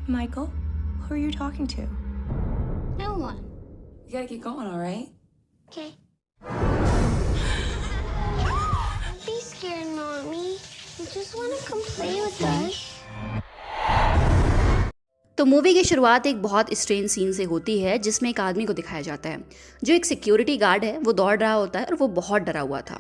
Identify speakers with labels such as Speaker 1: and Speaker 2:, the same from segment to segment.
Speaker 1: Michael, who are you talking to?
Speaker 2: No one.
Speaker 3: You gotta keep going, all right?
Speaker 2: Okay. Don't be scared, Mommy. We just want to come play with us.
Speaker 4: तो movie की शुरुआत एक बहुत strange scene से होती है जिसमें एक आदमी को दिखाया जाता है जो एक सिक्योरिटी गार्ड है। वो दौड़ रहा होता है और वो बहुत डरा हुआ था।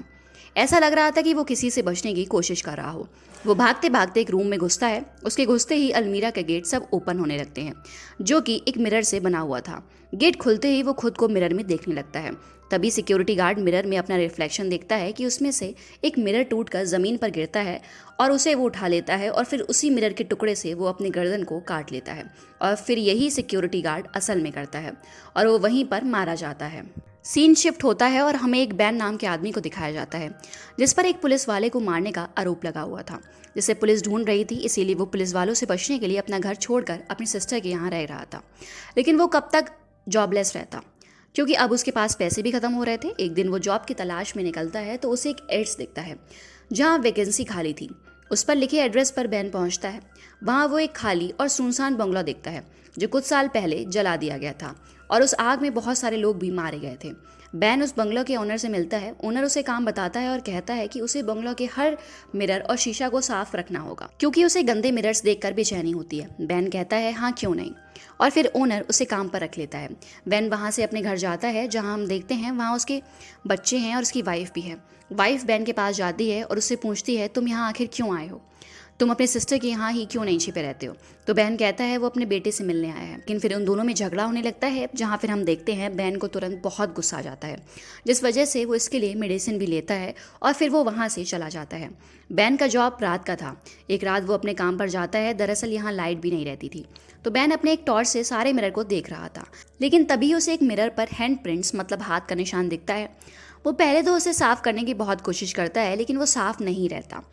Speaker 4: ऐसा लग रहा था कि वो किसी से बचने की कोशिश कर रहा हो। वो भागते भागते एक रूम में घुसता है। उसके घुसते ही अलमीरा के गेट सब ओपन होने लगते हैं जो कि एक मिरर से बना हुआ था। गेट खुलते ही वो खुद को मिरर में देखने लगता है। तभी सिक्योरिटी गार्ड मिरर में अपना रिफ्लेक्शन देखता है कि उसमें से एक मिरर टूटकर ज़मीन पर गिरता है और उसे वो उठा लेता है और फिर उसी मिरर के टुकड़े से वो अपनी गर्दन को काट लेता है और फिर यही सिक्योरिटी गार्ड असल में करता है और वो वहीं पर मारा जाता है। सीन शिफ्ट होता है और हमें एक बैन नाम के आदमी को दिखाया जाता है जिस पर एक पुलिस वाले को मारने का आरोप लगा हुआ था, जिसे पुलिस ढूंढ रही थी। इसीलिए वो पुलिस वालों से बचने के लिए अपना घर छोड़कर अपनी सिस्टर के यहाँ रह रहा था। लेकिन वो कब तक जॉबलेस रहता, क्योंकि अब उसके पास पैसे भी खत्म हो रहे थे। एक दिन वो जॉब की तलाश में निकलता है तो उसे एक एड्स दिखता है जहाँ वैकेंसी खाली थी। उस पर लिखे एड्रेस पर बैन पहुँचता है। वहाँ वो एक खाली और सुनसान बंगला देखता है जो कुछ साल पहले जला दिया गया था और उस आग में बहुत सारे लोग भी मारे गए थे। बैन उस बंगला के ओनर से मिलता है। ओनर उसे काम बताता है और कहता है कि उसे बंगला के हर मिरर और शीशा को साफ रखना होगा क्योंकि उसे गंदे मिरर्स देखकर बेचैनी होती है। बैन कहता है हाँ क्यों नहीं, और फिर ओनर उसे काम पर रख लेता है। बैन वहाँ से अपने घर जाता है जहाँ हम देखते हैं वहाँ उसके बच्चे हैं और उसकी वाइफ भी है। वाइफ बैन के पास जाती है और उससे पूछती है तुम यहाँ आखिर क्यों आए हो, तुम अपने सिस्टर के यहाँ ही क्यों नहीं छिपे रहते हो। तो बहन कहता है वो अपने बेटे से मिलने आया है। लेकिन फिर उन दोनों में झगड़ा होने लगता है जहाँ फिर हम देखते हैं बहन को तुरंत बहुत गुस्सा आ जाता है जिस वजह से वो इसके लिए मेडिसिन भी लेता है और फिर वो वहाँ से चला जाता है। बहन का जॉब रात का था। एक रात वो अपने काम पर जाता है। दरअसल यहाँ लाइट भी नहीं रहती थी तो बहन अपने एक टॉर्च से सारे मिरर को देख रहा था। लेकिन तभी उसे एक मिरर पर हैंड प्रिंट्स मतलब हाथ का निशान दिखता है। वो पहले तो उसे साफ करने की बहुत कोशिश करता है लेकिन वो साफ नहीं रहता।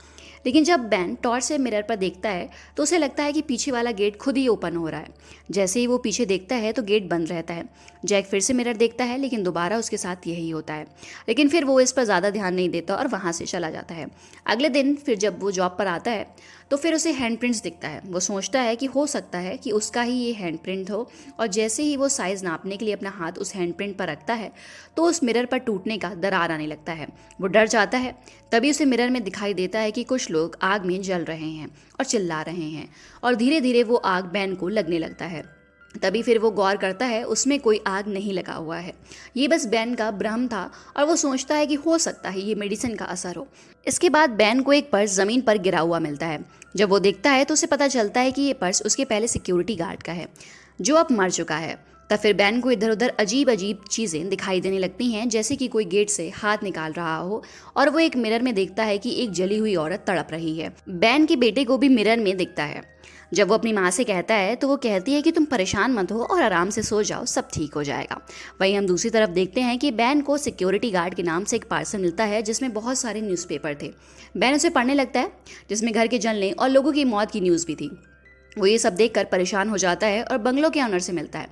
Speaker 4: लेकिन जब बैन टॉर्च से मिरर पर देखता है तो उसे लगता है कि पीछे वाला गेट खुद ही ओपन हो रहा है। जैसे ही वो पीछे देखता है तो गेट बंद रहता है। जैक फिर से मिरर देखता है लेकिन दोबारा उसके साथ यही होता है। लेकिन फिर वो इस पर ज़्यादा ध्यान नहीं देता और वहाँ से चला जाता है। अगले दिन फिर जब वो जॉब पर आता है तो फिर उसे हैंड प्रिंट्स दिखता है। वो सोचता है कि हो सकता है कि उसका ही ये हैंड प्रिंट हो और जैसे ही वो साइज़ नापने के लिए अपना हाथ उस हैंड प्रिंट पर रखता है तो उस मिरर पर टूटने का दरार आने लगता है। वो डर जाता है। तभी उसे मिरर में दिखाई देता है कि कुछ लोग आग में जल रहे हैं और चिल्ला रहे हैं और धीरे धीरे वो आग बैन को लगने लगता है। तभी फिर वो गौर करता है उसमें कोई आग नहीं लगा हुआ है, ये बस बैन का भ्रम था और वो सोचता है कि हो सकता है ये मेडिसिन का असर हो। इसके बाद बैन को एक पर्स ज़मीन पर गिरा हुआ मिलता है। जब वो देखता है तो उसे पता चलता है कि ये पर्स उसके पहले सिक्योरिटी गार्ड का है जो अब मर चुका है। तब फिर बैन को इधर उधर अजीब अजीब चीज़ें दिखाई देने लगती हैं जैसे कि कोई गेट से हाथ निकाल रहा हो और वो एक मिरर में देखता है कि एक जली हुई औरत तड़प रही है। बैन के बेटे को भी मिरर में दिखता है। जब वो अपनी माँ से कहता है तो वो कहती है कि तुम परेशान मत हो और आराम से सो जाओ, सब ठीक हो जाएगा। वहीं हम दूसरी तरफ देखते हैं कि बैन को सिक्योरिटी गार्ड के नाम से एक पार्सल मिलता है जिसमें बहुत सारे न्यूज़पेपर थे। बैन उसे पढ़ने लगता है जिसमें घर के जलने और लोगों की मौत की न्यूज़ भी थी। वो ये सब देखकर परेशान हो जाता है और बंगलों के ओनर से मिलता है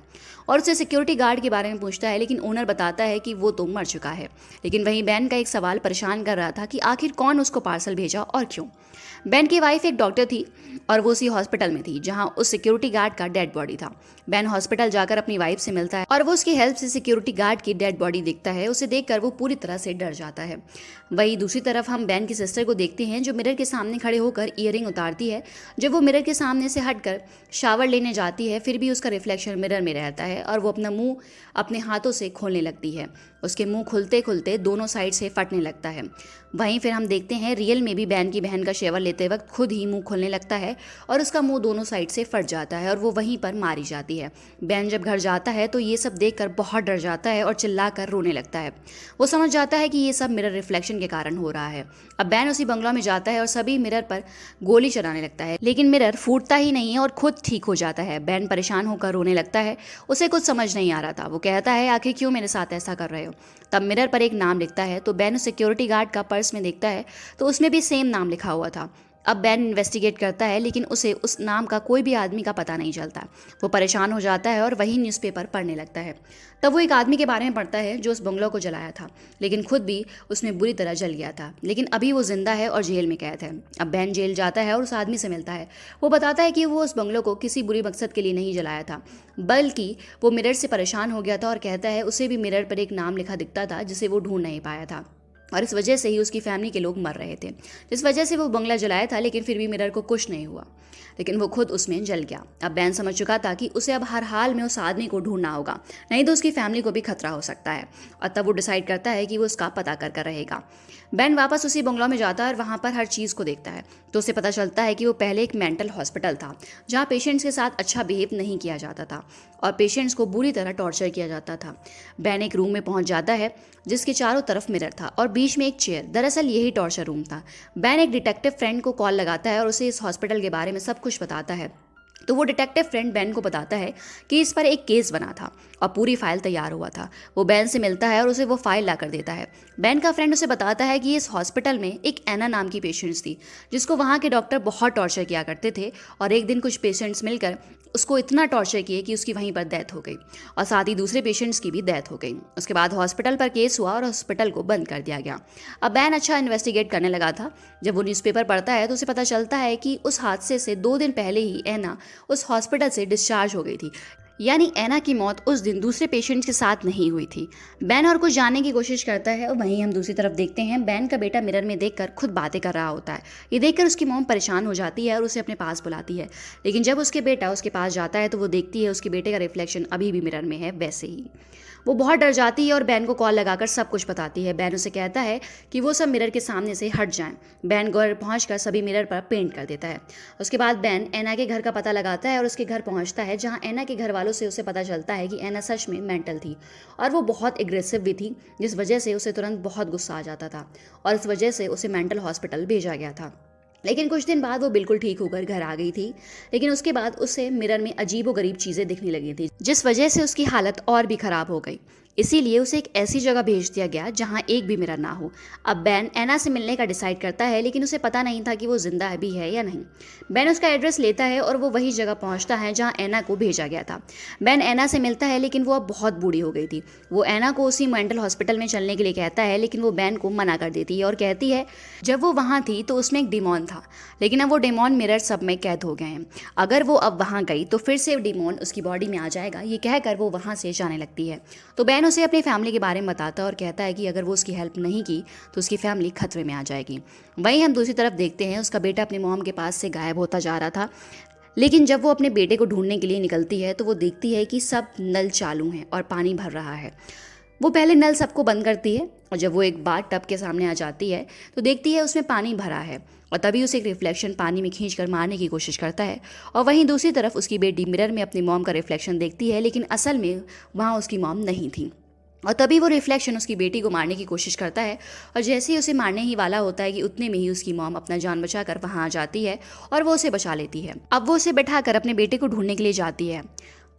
Speaker 4: और उससे सिक्योरिटी गार्ड के बारे में पूछता है लेकिन ओनर बताता है कि वो तो मर चुका है। लेकिन वहीं बैन का एक सवाल परेशान कर रहा था कि आखिर कौन उसको पार्सल भेजा और क्यों। बैन की वाइफ एक डॉक्टर थी और वो उसी हॉस्पिटल में थी जहां उस सिक्योरिटी गार्ड का डेड बॉडी था। बैन हॉस्पिटल जाकर अपनी वाइफ से मिलता है और वो उसकी हेल्प से सिक्योरिटी गार्ड की डेड बॉडी देखता है। उसे देखकर वो पूरी तरह से डर जाता है। वहीं दूसरी तरफ हम बैन की सिस्टर को देखते हैं जो मिरर के सामने खड़े होकर ईयरिंग उतारती है। जब वो मिरर के सामने से हटकर शावर लेने जाती है फिर भी उसका रिफ्लेक्शन मिरर में रहता है और वो अपना मुंह अपने हाथों से खोलने लगती है। उसके मुंह खुलते खुलते दोनों साइड से फटने लगता है। वहीं फिर हम देखते हैं रियल में भी बैन की बहन का शेवर लेते वक्त खुद ही मुंह खोलने लगता है और उसका मुंह दोनों साइड से फट जाता है और वो वहीं पर मारी जाती है। बैन जब घर जाता है तो ये सब देखकर बहुत डर जाता है और चिल्लाकर रोने लगता है। वो समझ जाता है कि ये सब मिरर रिफ्लेक्शन के कारण हो रहा है। अब बैन उसी बंगला में जाता है और सभी मिरर पर गोली चलाने लगता है लेकिन मिरर फूटता ही नहीं है और खुद ठीक हो जाता है। बैन परेशान होकर रोने लगता है। उसे कुछ समझ नहीं आ रहा था। वो कहता है आखिर क्यों मेरे साथ ऐसा कर रहे हो। तब मिरर पर एक नाम लिखता है तो बैन सिक्योरिटी गार्ड का पर्स में देखता है तो उसमें भी सेम नाम लिखा हुआ था। अब बैन इन्वेस्टिगेट करता है लेकिन उसे उस नाम का कोई भी आदमी का पता नहीं चलता। वो परेशान हो जाता है और वही न्यूज़पेपर पढ़ने लगता है। तब वो एक आदमी के बारे में पढ़ता है जो उस बंगलों को जलाया था, लेकिन खुद भी उसमें बुरी तरह जल गया था, लेकिन अभी वो जिंदा है और जेल में कैद है। अब बैन जेल जाता है और उस आदमी से मिलता है। वो बताता है कि वो उस बंगलों को किसी बुरी मकसद के लिए नहीं जलाया था, बल्कि वो मिरर से परेशान हो गया था और कहता है उसे भी मिरर पर एक नाम लिखा दिखता था जिसे वो ढूंढ नहीं पाया था, और इस वजह से ही उसकी फैमिली के लोग मर रहे थे, जिस वजह से वो बंगला जलाया था। लेकिन फिर भी मिरर को कुछ नहीं हुआ, लेकिन वो खुद उसमें जल गया। अब बैन समझ चुका था कि उसे अब हर हाल में उस आदमी को ढूंढना होगा, नहीं तो उसकी फैमिली को भी खतरा हो सकता है। और तब वो डिसाइड करता है कि वो उसका पता कर रहेगा। बैन वापस उसी बंगलों में जाता है और वहाँ पर हर चीज़ को देखता है, तो उसे पता चलता है कि वो पहले एक मेंटल हॉस्पिटल था जहाँ पेशेंट्स के साथ अच्छा बिहेव नहीं किया जाता था और पेशेंट्स को बुरी तरह टॉर्चर किया जाता था। बैन एक रूम में पहुँच जाता है जिसके चारों तरफ मिरर था और बीच में एक चेयर। दरअसल यही टॉर्चर रूम था। बैन एक डिटेक्टिव फ्रेंड को कॉल लगाता है और उसे इस हॉस्पिटल के बारे में सब कुछ बताता है। तो वो डिटेक्टिव फ्रेंड बैन को बताता है कि इस पर एक केस बना था और पूरी फाइल तैयार हुआ था। वो बैन से मिलता है और उसे वो फाइल ला कर देता है। बैन का फ्रेंड उसे बताता है कि इस हॉस्पिटल में एक एना नाम की पेशेंट्स थी जिसको वहाँ के डॉक्टर बहुत टॉर्चर किया करते थे, और एक दिन कुछ पेशेंट्स मिलकर उसको इतना टॉर्चर किए कि उसकी वहीं पर डेथ हो गई और साथ ही दूसरे पेशेंट्स की भी डेथ हो गई। उसके बाद हॉस्पिटल पर केस हुआ और हॉस्पिटल को बंद कर दिया गया। अब बैन अच्छा इन्वेस्टिगेट करने लगा था। जब वो न्यूज़पेपर पढ़ता है तो उसे पता चलता है कि उस हादसे से 2 दिन पहले ही एना उस हॉस्पिटल से डिस्चार्ज हो गई थी, यानी एना की मौत उस दिन दूसरे पेशेंट्स के साथ नहीं हुई थी। बैन और कुछ जानने की कोशिश करता है और वहीं हम दूसरी तरफ देखते हैं बैन का बेटा मिरर में देखकर खुद बातें कर रहा होता है। ये देखकर उसकी मॉम परेशान हो जाती है और उसे अपने पास बुलाती है, लेकिन जब उसके बेटा उसके पास जाता है तो वो देखती है उसके बेटे का रिफ्लेक्शन अभी भी मिरर में है वैसे ही। वो बहुत डर जाती है और बैन को कॉल लगाकर सब कुछ बताती है। बैन उसे कहता है कि वो सब मिरर के सामने से हट जाएं। बैन घर पहुंचकर सभी मिरर पर पेंट कर देता है। उसके बाद बैन एना के घर का पता लगाता है और उसके घर पहुंचता है, जहां एना के घर वालों से उसे पता चलता है कि एना सच में मेंटल थी और वो बहुत एग्रेसिव भी थी, जिस वजह से उसे तुरंत बहुत गुस्सा आ जाता था और इस वजह से उसे मेंटल हॉस्पिटल भेजा गया था। लेकिन कुछ दिन बाद वो बिल्कुल ठीक होकर घर आ गई थी, लेकिन उसके बाद उसे मिरर में अजीबोगरीब चीज़ें दिखने लगी थी, जिस वजह से उसकी हालत और भी खराब हो गई। इसीलिए उसे एक ऐसी जगह भेज दिया गया जहां एक भी मिरर ना हो। अब बैन एना से मिलने का डिसाइड करता है, लेकिन उसे पता नहीं था कि वो जिंदा भी है या नहीं। बैन उसका एड्रेस लेता है और वो वही जगह पहुंचता है जहां एना को भेजा गया था। बैन एना से मिलता है, लेकिन वो अब बहुत बूढ़ी हो गई थी। वो एना को उसी मेंटल हॉस्पिटल में चलने के लिए कहता है, लेकिन वो बैन को मना कर देती है और कहती है जब वो वहाँ थी तो उसमें एक डिमॉन था, लेकिन अब वो डिमॉन मिरर सब में कैद हो गए हैं। अगर वो अब वहाँ गई तो फिर से डिमॉन उसकी बॉडी में आ जाएगा। ये कहकर वो वहाँ से जाने लगती है। तो बैन उसे अपनी फैमिली के बारे में बताता है और कहता है कि अगर वो उसकी हेल्प नहीं की तो उसकी फैमिली खतरे में आ जाएगी। वहीं हम दूसरी तरफ देखते हैं उसका बेटा अपनी मॉम के पास से गायब होता जा रहा था, लेकिन जब वो अपने बेटे को ढूंढने के लिए निकलती है तो वो देखती है कि सब नल चालू हैं और पानी भर रहा है। वो पहले नल सबको बंद करती है और जब वो एक बार टब के सामने आ जाती है तो देखती है उसमें पानी भरा है, और तभी उसे एक रिफ्लेक्शन पानी में खींचकर मारने की कोशिश करता है। और वहीं दूसरी तरफ उसकी बेटी मिरर में अपनी मॉम का रिफ्लेक्शन देखती है, लेकिन असल में वहाँ उसकी मॉम नहीं थी। और तभी वो रिफ्लेक्शन उसकी बेटी को मारने की कोशिश करता है, और जैसे ही उसे मारने ही वाला होता है कि उतने में ही उसकी मॉम अपना जान बचाकर वहाँ आ जाती है और वो उसे बचा लेती है। अब वो उसे बैठाकर अपने बेटे को ढूंढने के लिए जाती है,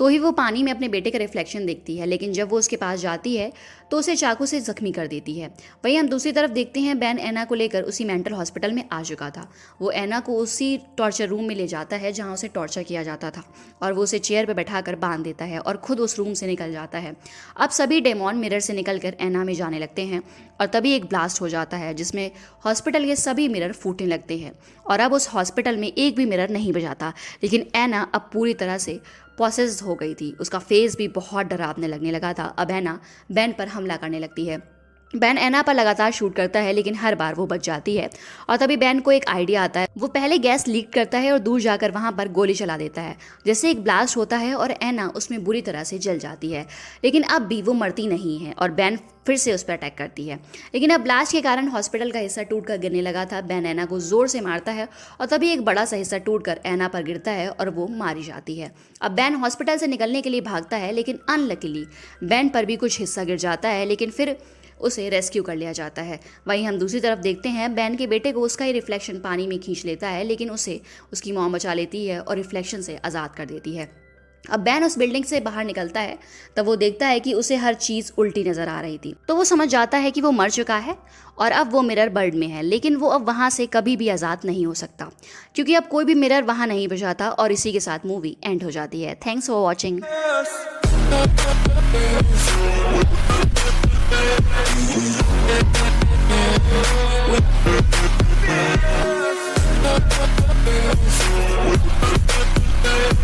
Speaker 4: तो ही वो पानी में अपने बेटे का रिफ्लेक्शन देखती है, लेकिन जब वो उसके पास जाती है तो उसे चाकू से जख्मी कर देती है। वहीं हम दूसरी तरफ देखते हैं बैन एना को लेकर उसी मेंटल हॉस्पिटल में आ चुका था। वो एना को उसी टॉर्चर रूम में ले जाता है जहां उसे टॉर्चर किया जाता था, और वो उसे चेयर पर बैठाकर बांध देता है और खुद उस रूम से निकल जाता है। अब सभी डेमॉन मिरर से निकलकर एना में जाने लगते हैं, और तभी एक ब्लास्ट हो जाता है जिसमें हॉस्पिटल के सभी मिरर फूटने लगते हैं, और अब उस हॉस्पिटल में एक भी मिरर नहीं बजाता। लेकिन एना अब पूरी तरह से पॉसेस्ड हो गई थी। उसका फेस भी बहुत डरावने लगने लगा था। अब एना बैन पर हमला करने लगती है। बैन एना पर लगातार शूट करता है, लेकिन हर बार वो बच जाती है। और तभी बैन को एक आइडिया आता है। वो पहले गैस लीक करता है और दूर जाकर वहां पर गोली चला देता है, जैसे एक ब्लास्ट होता है और एना उसमें बुरी तरह से जल जाती है। लेकिन अब भी वो मरती नहीं है और बैन फिर से उस पर अटैक करती है। लेकिन अब ब्लास्ट के कारण हॉस्पिटल का हिस्सा टूट कर गिरने लगा था। बैन एना को जोर से मारता है और तभी एक बड़ा सा हिस्सा टूट कर एना पर गिरता है और वो मारी जाती है। अब बैन हॉस्पिटल से निकलने के लिए भागता है, लेकिन अनलकीली बैन पर भी कुछ हिस्सा गिर जाता है, लेकिन फिर उसे रेस्क्यू कर लिया जाता है। वहीं हम दूसरी तरफ देखते हैं बैन के बेटे को उसका ही रिफ्लेक्शन पानी में खींच लेता है, लेकिन उसे उसकी मॉम बचा लेती है और रिफ्लेक्शन से आज़ाद कर देती है। अब बैन उस बिल्डिंग से बाहर निकलता है तब वो देखता है कि उसे हर चीज़ उल्टी नज़र आ रही थी। तो वो समझ जाता है कि वो मर चुका है और अब वो मिरर वर्ल्ड में है, लेकिन वो अब वहाँ से कभी भी आज़ाद नहीं हो सकता क्योंकि अब कोई भी मिरर वहाँ नहीं बचाता। और इसी के साथ मूवी एंड हो जाती है। Thanks for watching.
Speaker 5: We'll be right back.